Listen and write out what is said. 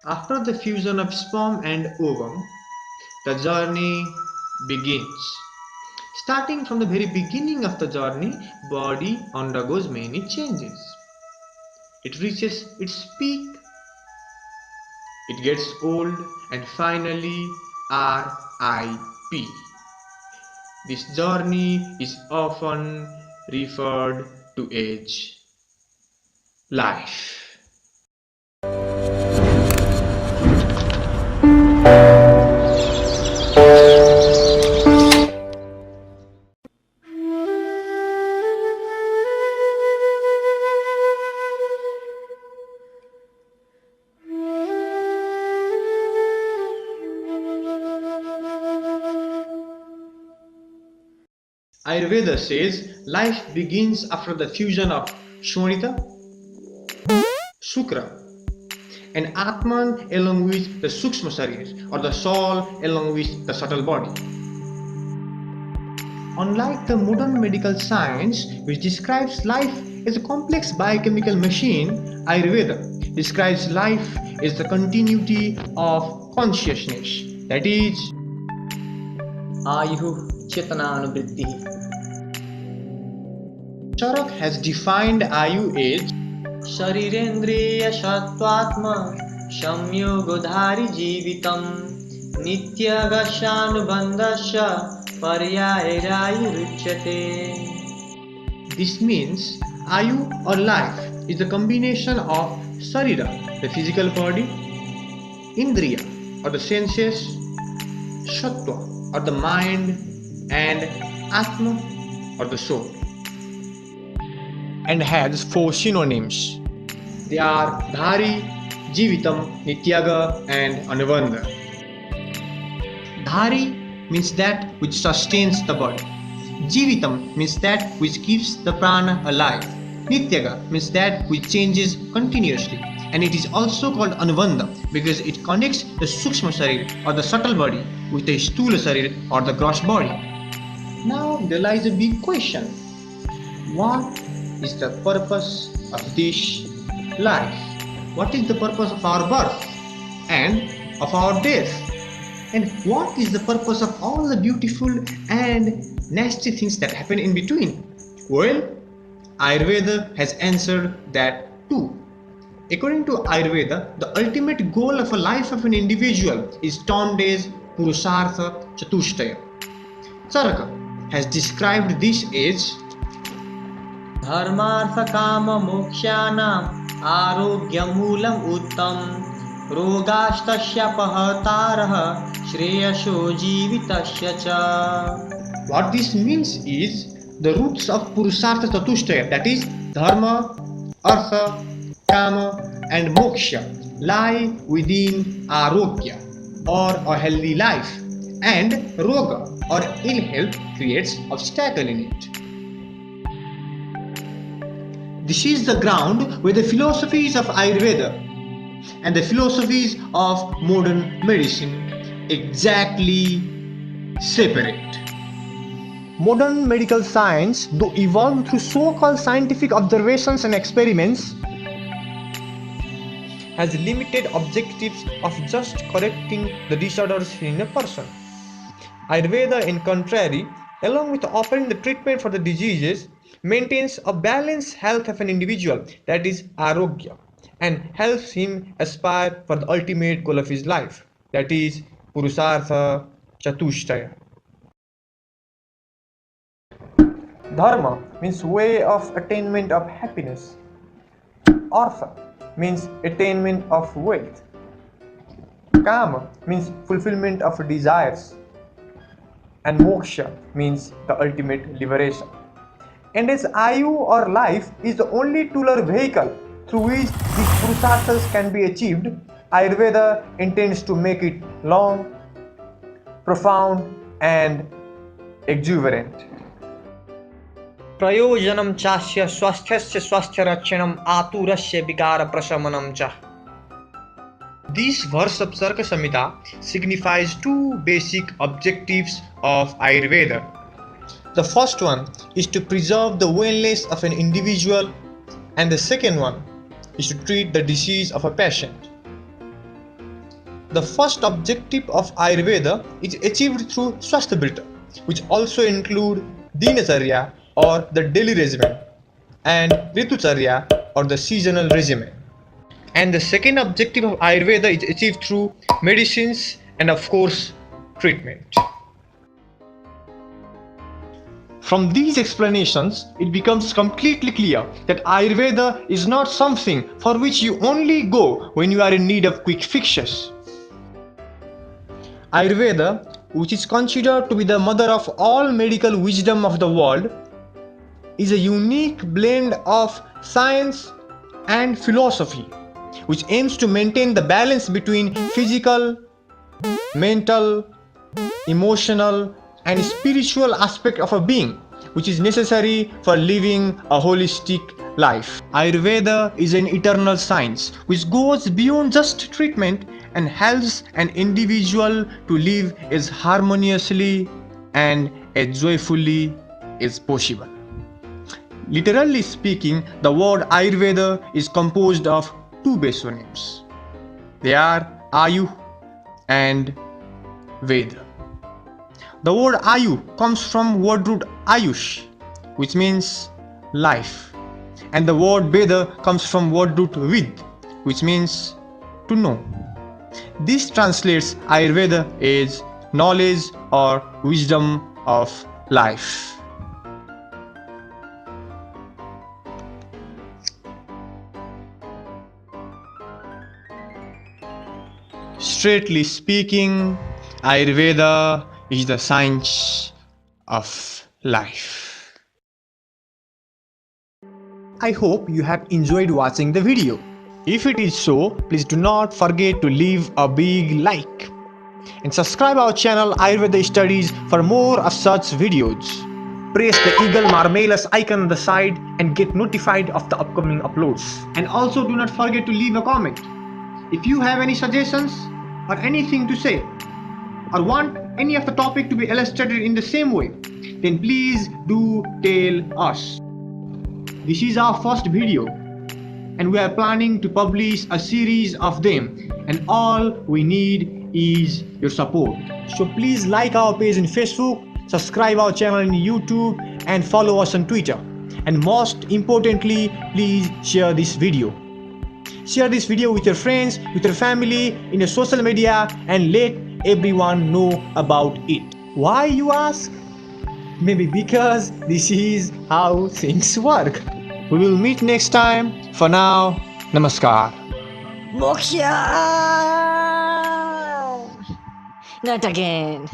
After the fusion of sperm and ovum, the journey begins. Starting from the very beginning of the journey, body undergoes many changes. It reaches its peak, it gets old, and finally RIP. This journey is often referred to as life. Ayurveda says life begins after the fusion of Shonita, Shukra, and Atman along with the Sukshma Sharir or the soul along with the subtle body. Unlike the modern medical science, which describes life as a complex biochemical machine, Ayurveda describes life as the continuity of consciousness, that is, Ayuh Chetananuvritti. Charak has defined Ayu as Sharirendriya Sattvatma Samyogodhari Jivitam Nityagashanubandasya Paryayayuruchyate. This means Ayu or life is the combination of Sarira, the physical body, Indriya or the senses, Sattva or the mind, and Atma or the soul, and has four synonyms. They are Dhari, Jivitam, Nityaga, and Anuvanda. Dhari means that which sustains the body. Jivitam means that which keeps the prana alive. Nityaga means that which changes continuously. And it is also called Anuvanda because it connects the Sukshma Sharir or the subtle body with the Sthula Sharir or the gross body. Now there lies a big question. What is the purpose of this life? What is the purpose of our birth and of our death? And what is the purpose of all the beautiful and nasty things that happen in between? Well, Ayurveda has answered that too. According to Ayurveda, the ultimate goal of a life of an individual is termed as Purusartha Chatushtaya. Charaka has described this as Dharmartha Kama Mokshanam Arogyamulam Uttam Rogastasya Pahataraha Shreyasho Jivitasya Cha. What this means is the roots of Purusartha Chatushtaya, that is Dharma, Artha, Kama, and Moksha, lie within Arogya or a healthy life, and Roga or ill health creates obstacle in it. This is the ground where the philosophies of Ayurveda and the philosophies of modern medicine exactly separate. Modern medical science, though evolved through so-called scientific observations and experiments, has limited objectives of just correcting the disorders in a person. Ayurveda, in contrary, along with offering the treatment for the diseases, maintains a balanced health of an individual, that is Arogya, and helps him aspire for the ultimate goal of his life, that is Purusartha Chatushtaya. Dharma means way of attainment of happiness. Artha means attainment of wealth. Kama means fulfillment of desires. And moksha means the ultimate liberation. And as Ayu or life is the only tool or vehicle through which these purusarthas can be achieved, Ayurveda intends to make it long, profound, and exuberant. प्रयोजनं चास्य स्वास्थ्यस्य स्वास्थ्यरक्षणं आतुरस्य विकारप्रशमनं च. This verse of Sarka Samhita signifies two basic objectives of Ayurveda. The first one is to preserve the wellness of an individual, and the second one is to treat the disease of a patient. The first objective of Ayurveda is achieved through Swasthability, which also include Dinacharya or the daily regimen and Ritucharya or the seasonal regimen. And the second objective of Ayurveda is achieved through medicines and of course treatment. From these explanations, it becomes completely clear that Ayurveda is not something for which you only go when you are in need of quick fixes. Ayurveda, which is considered to be the mother of all medical wisdom of the world, is a unique blend of science and philosophy, which aims to maintain the balance between physical, mental, emotional, and spiritual aspect of a being, which is necessary for living a holistic life. Ayurveda is an eternal science which goes beyond just treatment and helps an individual to live as harmoniously and as joyfully as possible. Literally speaking, the word Ayurveda is composed of two basonyms. They are Ayu and Veda. The word Ayu comes from word root Ayush, which means life, and the word Veda comes from word root Vid, which means to know. This translates Ayurveda as knowledge or wisdom of life. Straightly speaking, Ayurveda is the science of life. I hope you have enjoyed watching the video. If it is so, please do not forget to leave a big like and subscribe our channel Ayurveda Studies for more of such videos. Press the eagle marvelous icon on the side and get notified of the upcoming uploads. And also do not forget to leave a comment. If you have any suggestions or anything to say, or want any of the topic to be illustrated in the same way, then please do tell us. This is our first video and we are planning to publish a series of them, and all we need is your support. So please like our page in Facebook, subscribe our channel in YouTube, and follow us on Twitter. And most importantly, please share this video. Share this video with your friends, with your family, in your social media, and let everyone know about it. Why, you ask? Maybe because this is how things work. We will meet next time. For now, namaskar. Moksha! Not again.